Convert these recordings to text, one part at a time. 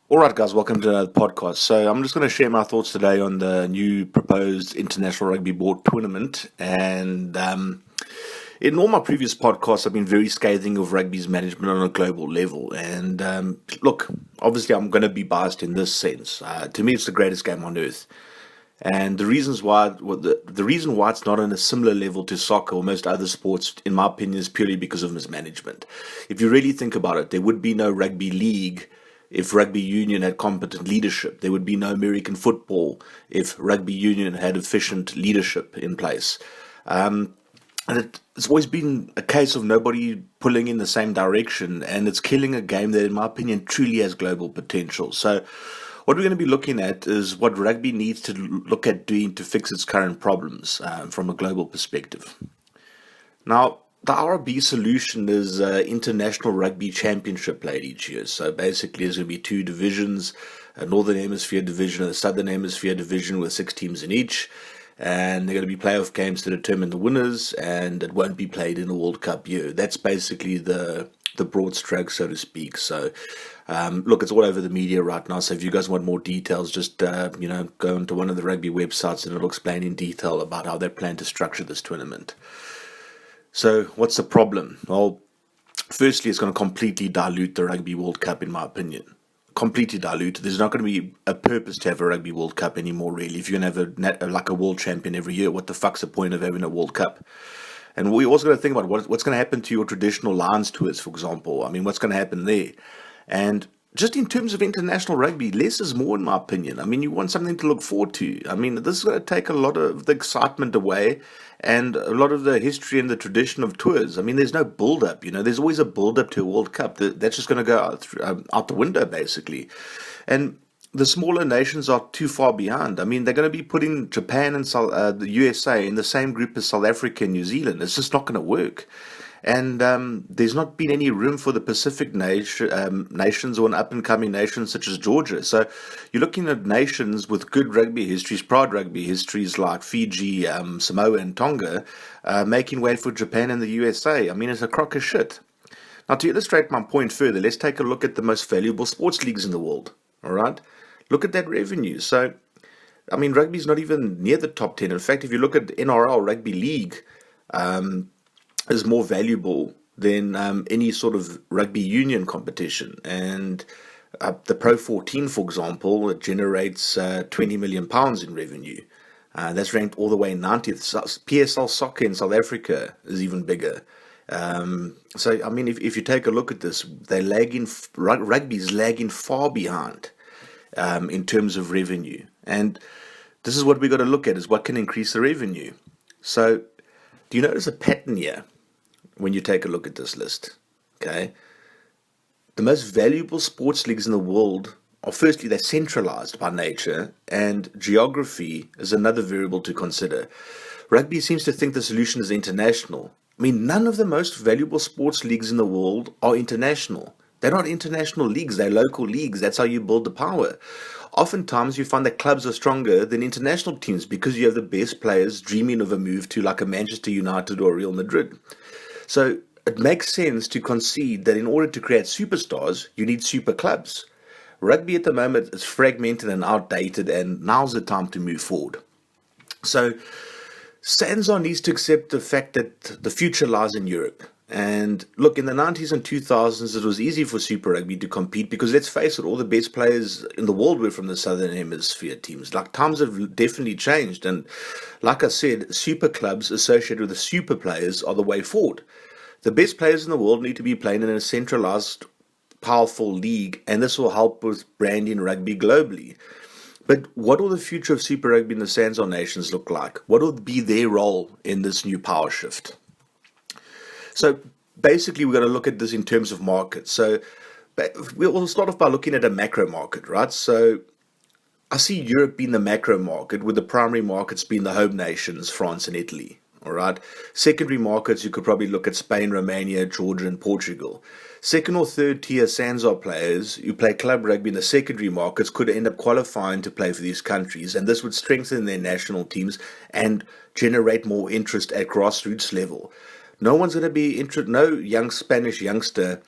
All right, guys, welcome to another podcast. So, I'm just going to share my thoughts today on the new proposed International Rugby Board tournament. And in all my previous podcasts, I've been very scathing of rugby's management on a global level. And look, obviously, I'm going to be biased in this sense. To me, it's the greatest game on earth. And the reason why it's not on a similar level to soccer or most other sports, in my opinion, is purely because of mismanagement. If you really think about it, there would be no rugby league if rugby union had competent leadership. There would be no American football if rugby union had efficient leadership in place. And it's always been a case of nobody pulling in the same direction, and it's killing a game that, in my opinion, truly has global potential. So, what we're going to be looking at is what rugby needs to look at doing to fix its current problems from a global perspective. Now, the RUGBY solution is International Rugby Championship played each year. So basically, there's going to be two divisions, a Northern Hemisphere division and a Southern Hemisphere division with 6 teams in each. And they're going to be playoff games to determine the winners, and it won't be played in a World Cup year. That's basically the broad strokes, so to speak. So, look, it's all over the media right now. So if you guys want more details, just go into one of the rugby websites, and it'll explain in detail about how they plan to structure this tournament. So, what's the problem? Well, firstly, it's going to completely dilute the Rugby World Cup, in my opinion. Completely dilute. There's not going to be a purpose to have a Rugby World Cup anymore, really. If you're going to have like a world champion every year, what the fuck's the point of having a World Cup? And we also got to think about what's going to happen to your traditional Lions tours, for example. I mean, what's going to happen there? And just in terms of international rugby, less is more, in my opinion. I mean, you want something to look forward to. I mean, this is going to take a lot of the excitement away and a lot of the history and the tradition of tours. I mean, there's no build-up, there's always a build-up to a World Cup. That's just going to go out the window, basically. And the smaller nations are too far behind. I mean, they're going to be putting Japan and the USA in the same group as South Africa and New Zealand. It's just not going to work. And there's not been any room for the Pacific nations or an up-and-coming nation such as Georgia. So you're looking at nations with good rugby histories, proud rugby histories like Fiji, Samoa and Tonga, making way for Japan and the USA. I mean, it's a crock of shit. Now, to illustrate my point further, let's take a look at the most valuable sports leagues in the world. All right? Look at that revenue. So, I mean, rugby's not even near the top 10. In fact, if you look at NRL, Rugby League, is more valuable than any sort of rugby union competition. And the Pro 14, for example, it generates £20 million in revenue. That's ranked all the way 90th. PSL soccer in South Africa is even bigger. So, I mean, if you take a look at this, rugby's lagging far behind in terms of revenue. And this is what we got to look at, is what can increase the revenue. So, do you notice a pattern here when you take a look at this list? Okay. The most valuable sports leagues in the world are, firstly, they're centralized by nature, and geography is another variable to consider. Rugby seems to think the solution is international. I mean, none of the most valuable sports leagues in the world are international. They're not international leagues, they're local leagues. That's how you build the power. Oftentimes, you find that clubs are stronger than international teams because you have the best players dreaming of a move to like a Manchester United or Real Madrid. So it makes sense to concede that in order to create superstars, you need super clubs. Rugby at the moment is fragmented and outdated, and now's the time to move forward. So Sanzar needs to accept the fact that the future lies in Europe. And look, in the 90s and 2000s, it was easy for Super Rugby to compete because, let's face it, all the best players in the world were from the Southern Hemisphere teams. Like, times have definitely changed. And like I said, super clubs associated with the super players are the way forward. The best players in the world need to be playing in a centralized, powerful league, and this will help with branding rugby globally. But what will the future of Super Rugby in the Sanzar nations look like? What will be their role in this new power shift? So basically, we're going to look at this in terms of markets. So we'll start off by looking at a macro market, right? So I see Europe being the macro market, with the primary markets being the home nations, France and Italy. All right. Secondary markets, you could probably look at Spain, Romania, Georgia, and Portugal. Second or third tier Sanzar players who play club rugby in the secondary markets could end up qualifying to play for these countries, and this would strengthen their national teams and generate more interest at grassroots level. No one's going to be interested. No young Spanish youngster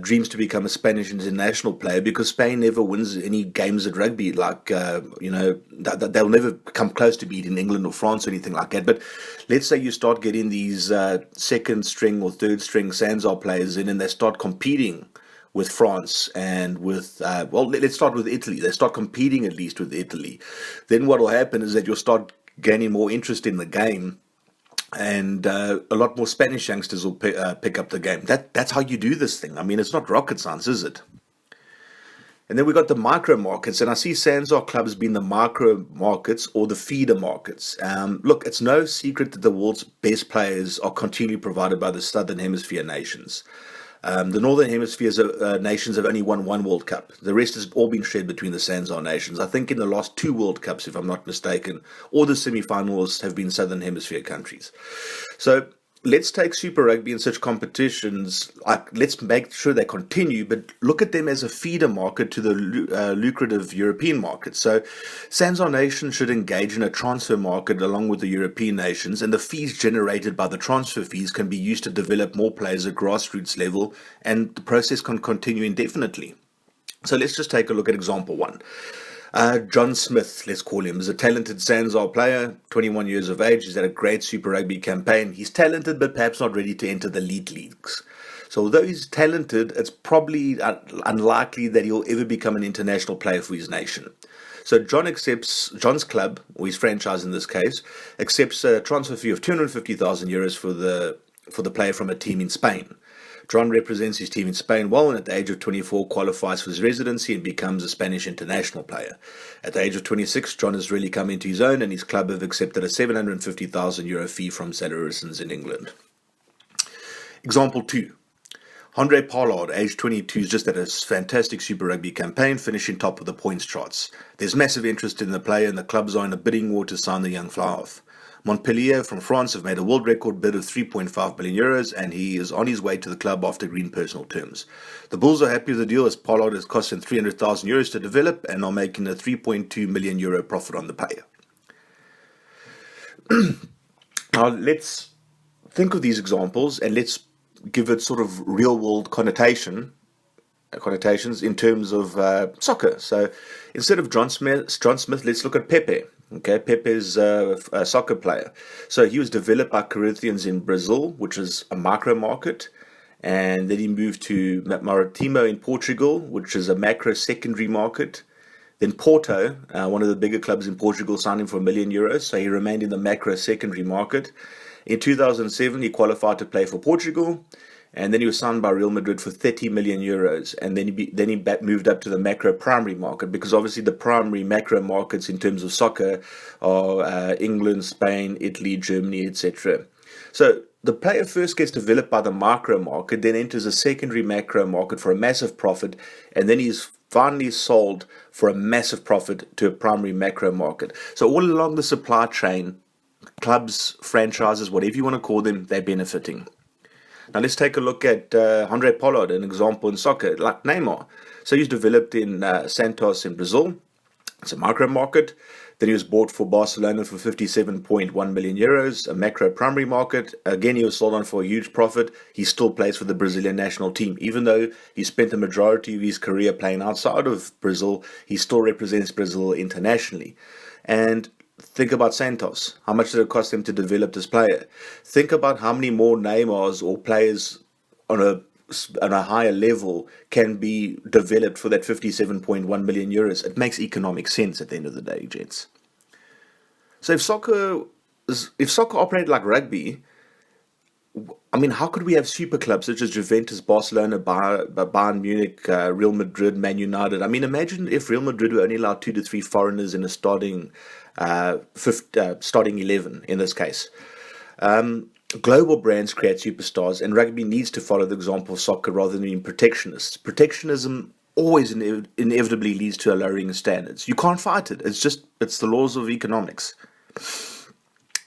dreams to become a Spanish international player, because Spain never wins any games at rugby. Like, they'll never come close to beating England or France or anything like that. But let's say you start getting these second string or third string Sanzar players in, and they start competing with France and with, let's start with Italy. They start competing at least with Italy. Then what will happen is that you'll start gaining more interest in the game, and a lot more Spanish youngsters will pick up the game. That's how you do this thing. I mean, it's not rocket science, is it? And then we got the micro markets, and I see Sanzar clubs being the micro markets or the feeder markets. Look, it's no secret that the world's best players are continually provided by the Southern Hemisphere nations. The Northern Hemisphere's nations have only won one World Cup. The rest has all been shared between the Sanzar nations. I think in the last two World Cups, if I'm not mistaken, all the semi-finals have been Southern Hemisphere countries. So let's take Super Rugby and such competitions, let's make sure they continue, but look at them as a feeder market to the lucrative European market. So Sanzar Nation should engage in a transfer market along with the European nations, and the fees generated by the transfer fees can be used to develop more players at grassroots level, and the process can continue indefinitely. So let's just take a look at example one. John Smith, let's call him, is a talented Sanzar player, 21 years of age. He's had a great Super Rugby campaign. He's talented, but perhaps not ready to enter the elite leagues. So although he's talented, it's probably unlikely that he'll ever become an international player for his nation. So John's club, or his franchise in this case, accepts a transfer fee of €250,000 for the player from a team in Spain. John represents his team in Spain well, and at the age of 24 qualifies for his residency and becomes a Spanish international player. At the age of 26, John has really come into his own, and his club have accepted a €750,000 fee from Saracens in England. Example 2. Andre Pollard, age 22, has just had a fantastic Super Rugby campaign, finishing top of the points charts. There's massive interest in the player, and the clubs are in a bidding war to sign the young fly-off. Montpellier from France have made a world record bid of €3.5 million, and he is on his way to the club after agreeing personal terms. The Bulls are happy with the deal, as Pollard has cost them €300,000 to develop and are making a €3.2 million profit on the player. Now let's think of these examples and let's give it sort of real-world connotations in terms of soccer. So instead of John Smith, let's look at Pepe. Okay, Pepe is a soccer player. So he was developed by Corinthians in Brazil, which is a micro market. And then he moved to Maritimo in Portugal, which is a macro secondary market. Then Porto, one of the bigger clubs in Portugal, signed him for €1 million. So he remained in the macro secondary market. In 2007, he qualified to play for Portugal. And then he was signed by Real Madrid for €30 million, and then he moved up to the macro primary market, because obviously the primary macro markets in terms of soccer are England, Spain, Italy, Germany, etc. So the player first gets developed by the micro market, then enters a secondary macro market for a massive profit, and then he's finally sold for a massive profit to a primary macro market. So all along the supply chain, clubs, franchises, whatever you want to call them, they're benefiting. Now let's take a look at Andre Pollard, an example in soccer, like Neymar. So he's developed in Santos in Brazil. It's a micro market. Then he was bought for Barcelona for €57.1 million, a macro primary market. Again, he was sold on for a huge profit. He still plays for the Brazilian national team. Even though he spent the majority of his career playing outside of Brazil, he still represents Brazil internationally. And think about Santos. How much did it cost them to develop this player? Think about how many more Neymars or players on a higher level can be developed for that €57.1 million. It makes economic sense at the end of the day, gents. So if soccer operated like rugby, I mean, how could we have super clubs such as Juventus, Barcelona, Bayern Munich, Real Madrid, Man United? I mean, imagine if Real Madrid were only allowed 2 to 3 foreigners in a starting 11 in this case. Global brands create superstars, and rugby needs to follow the example of soccer rather than being protectionists. Protectionism always inevitably leads to a lowering of standards. You can't fight it. It's the laws of economics.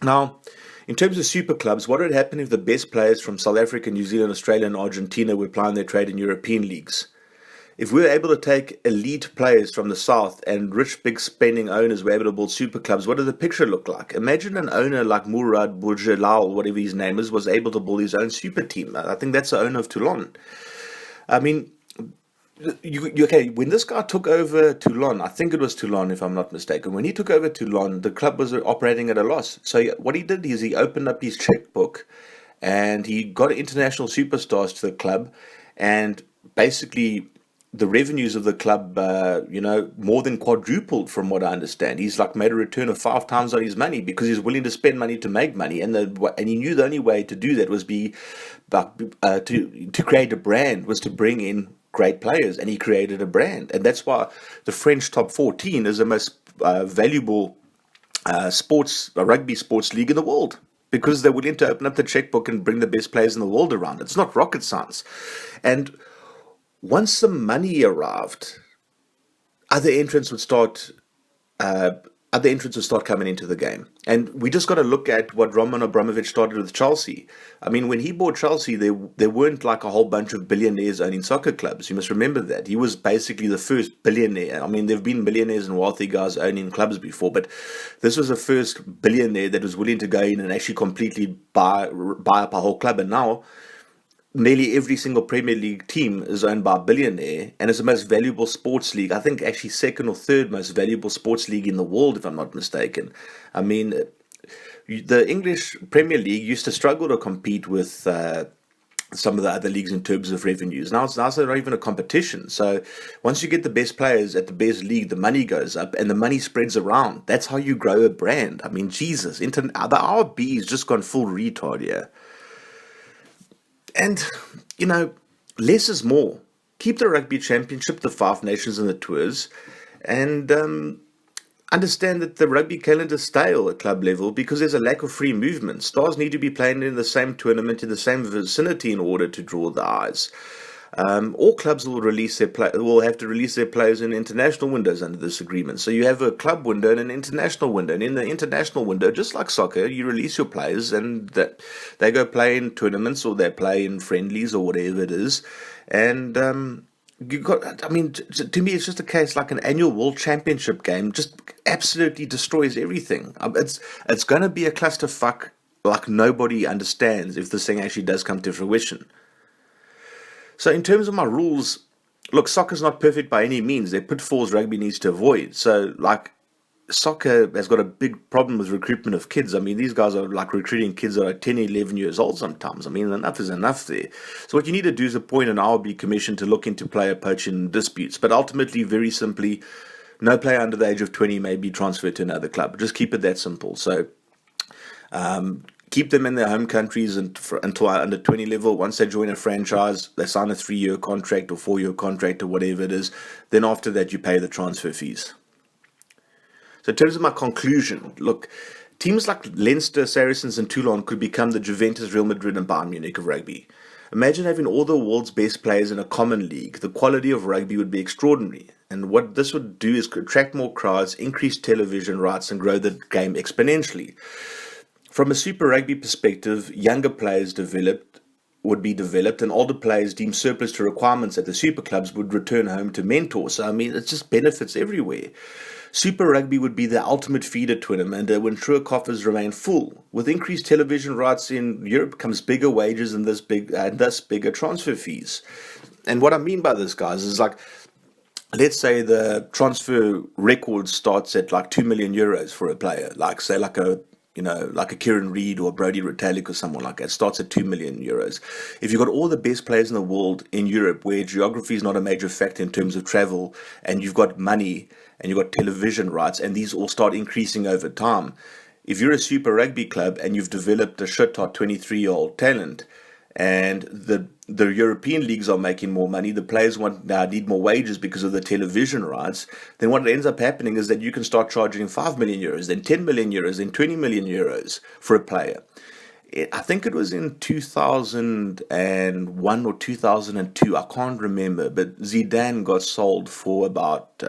Now, in terms of super clubs, what would happen if the best players from South Africa, New Zealand, Australia, and Argentina were plying their trade in European leagues? If we were able to take elite players from the South and rich, big spending owners were able to build super clubs, what did the picture look like? Imagine an owner like Murad Bourjelal, whatever his name is, was able to build his own super team. I think that's the owner of Toulon. I mean, okay, when this guy took over Toulon, I think it was Toulon, if I'm not mistaken. When he took over Toulon, the club was operating at a loss. So what he did is he opened up his checkbook and he got international superstars to the club, and basically the revenues of the club, more than quadrupled from what I understand. He's like made a return of 5 times on his money because he's willing to spend money to make money, and he knew the only way to do that was to create a brand, was to bring in great players, and he created a brand, and that's why the French top 14 is the most valuable rugby sports league in the world, because they're willing to open up the checkbook and bring the best players in the world around. It's not rocket science. And once the money arrived, other entrants would start uh, other entrants would start coming into the game. And we just got to look at what Roman Abramovich started with Chelsea. I mean, when he bought Chelsea, there weren't like a whole bunch of billionaires owning soccer clubs. You must remember that. He was basically the first billionaire. I mean, there have been billionaires and wealthy guys owning clubs before, but this was the first billionaire that was willing to go in and actually completely buy up a whole club. And now nearly every single Premier League team is owned by a billionaire, and it's the most valuable sports league. I think actually second or third most valuable sports league in the world, if I'm not mistaken. I mean, the English Premier League used to struggle to compete with some of the other leagues in terms of revenues. Now it's not even a competition. So once you get the best players at the best league, the money goes up and the money spreads around. That's how you grow a brand. I mean, Jesus, the RB has just gone full retard here. And, less is more. Keep the Rugby Championship, the Five Nations and the tours, and understand that the rugby calendar is stale at club level because there's a lack of free movement. Stars need to be playing in the same tournament, in the same vicinity in order to draw the eyes. All clubs will will have to release their players in international windows under this agreement. So you have a club window and an international window. And in the international window, just like soccer, you release your players and that they go play in tournaments or they play in friendlies or whatever it is. And to me, it's just a case like an annual World Championship game just absolutely destroys everything. It's going to be a clusterfuck like nobody understands if this thing actually does come to fruition. So in terms of my rules, look, soccer's not perfect by any means. There are pitfalls rugby needs to avoid. So, like, soccer has got a big problem with recruitment of kids. I mean, these guys are, like, recruiting kids that are 10, 11 years old sometimes. I mean, enough is enough there. So what you need to do is appoint an IRB commission to look into player poaching disputes. But ultimately, very simply, no player under the age of 20 may be transferred to another club. Just keep it that simple. So, keep them in their home countries until under 20 level. Once they join a franchise, they sign a 3-year contract or 4-year contract or whatever it is. Then after that, you pay the transfer fees. So in terms of my conclusion, look, teams like Leinster, Saracens and Toulon could become the Juventus, Real Madrid and Bayern Munich of rugby. Imagine having all the world's best players in a common league. The quality of rugby would be extraordinary. And what this would do is attract more crowds, increase television rights and grow the game exponentially. From a Super Rugby perspective, younger players would be developed and older players deemed surplus to requirements at the super clubs would return home to mentor. So, I mean, it's just benefits everywhere. Super Rugby would be the ultimate feeder tournament when true coffers remain full. With increased television rights in Europe comes bigger wages and thus bigger transfer fees. And what I mean by this, guys, is like, let's say the transfer record starts at like 2 million euros for a player, like say like a Kieran Reid or Brodie Retallick or someone like that. It starts at 2 million euros. If you've got all the best players in the world in Europe, where geography is not a major factor in terms of travel, and you've got money and you've got television rights, and these all start increasing over time. If you're a Super Rugby club and you've developed a shit-hot 23-year-old talent, and the European leagues are making more money, the players need more wages because of the television rights, then what ends up happening is that you can start charging 5 million euros, then 10 million euros, then 20 million euros for a player. I think it was in 2001 or 2002, I can't remember, but Zidane got sold for about,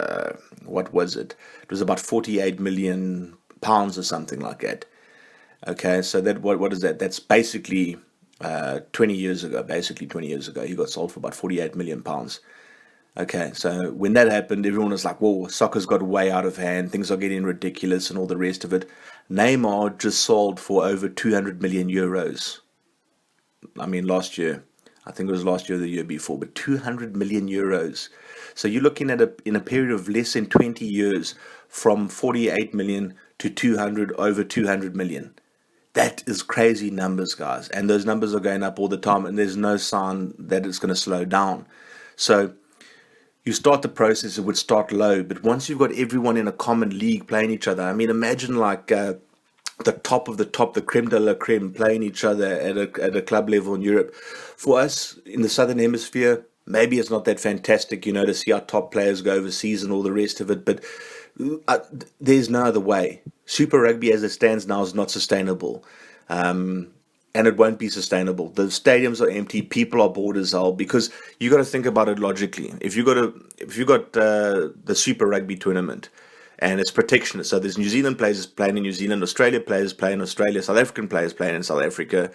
what was it? It was about 48 million pounds or something like that. Okay, so that what is that? That's basically 20 years ago, he got sold for about 48 million pounds. Okay, so when that happened, everyone was like, whoa, soccer's got way out of hand, things are getting ridiculous and all the rest of it. Neymar just sold for over 200 million euros. I mean, last year. I think it was last year or the year before, but 200 million euros. So you're looking at in a period of less than 20 years from 48 million to 200, over 200 million. That is crazy numbers, guys. And those numbers are going up all the time, and there's no sign that it's going to slow down. So you start the process, it would start low, but once you've got everyone in a common league playing each other, I mean, imagine like the top of the top, the creme de la creme, playing each other at a club level in Europe. For us in the Southern Hemisphere, maybe it's not that fantastic, to see our top players go overseas and all the rest of it, but there's no other way. Super Rugby as it stands now is not sustainable. And it won't be sustainable. The stadiums are empty. People are bored as hell, because you got to think about it logically. If you got the Super Rugby tournament, and it's protectionist, so there's New Zealand players playing in New Zealand, Australia players playing in Australia, South African players playing in South Africa.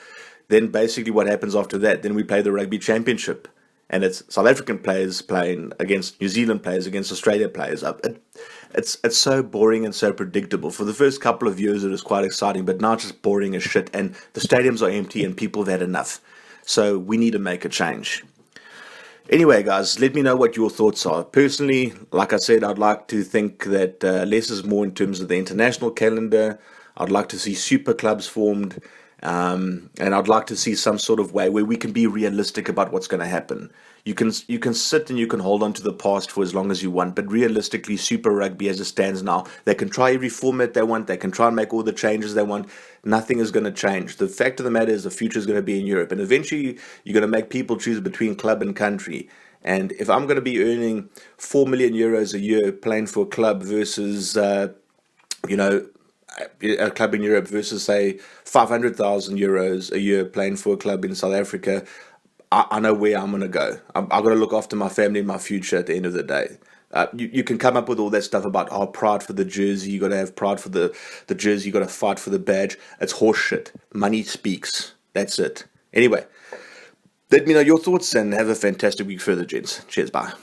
Then basically what happens after that? Then we play the Rugby Championship, and it's South African players playing against New Zealand players against Australia players. It's so boring and so predictable. For the first couple of years, it was quite exciting, but now it's just boring as shit, and the stadiums are empty, and people have had enough. So we need to make a change. Anyway, guys, let me know what your thoughts are. Personally, like I said, I'd like to think that less is more in terms of the international calendar. I'd like to see super clubs formed, and I'd like to see some sort of way where we can be realistic about what's going to happen. You can sit and you can hold on to the past for as long as you want, but realistically, Super Rugby as it stands now, they can try every format they want, they can try and make all the changes they want. Nothing is going to change. The fact of the matter is the future is going to be in Europe, and eventually you're going to make people choose between club and country. And if I'm going to be earning 4 million euros a year playing for a club versus, a club in Europe versus, say, 500,000 euros a year playing for a club in South Africa, I know where I'm going to go. I've got to look after my family and my future at the end of the day. You can come up with all that stuff about pride for the jersey. You got to have pride for the jersey. You got to fight for the badge. It's horseshit. Money speaks. That's it. Anyway, let me know your thoughts and have a fantastic week further, gents. Cheers. Bye.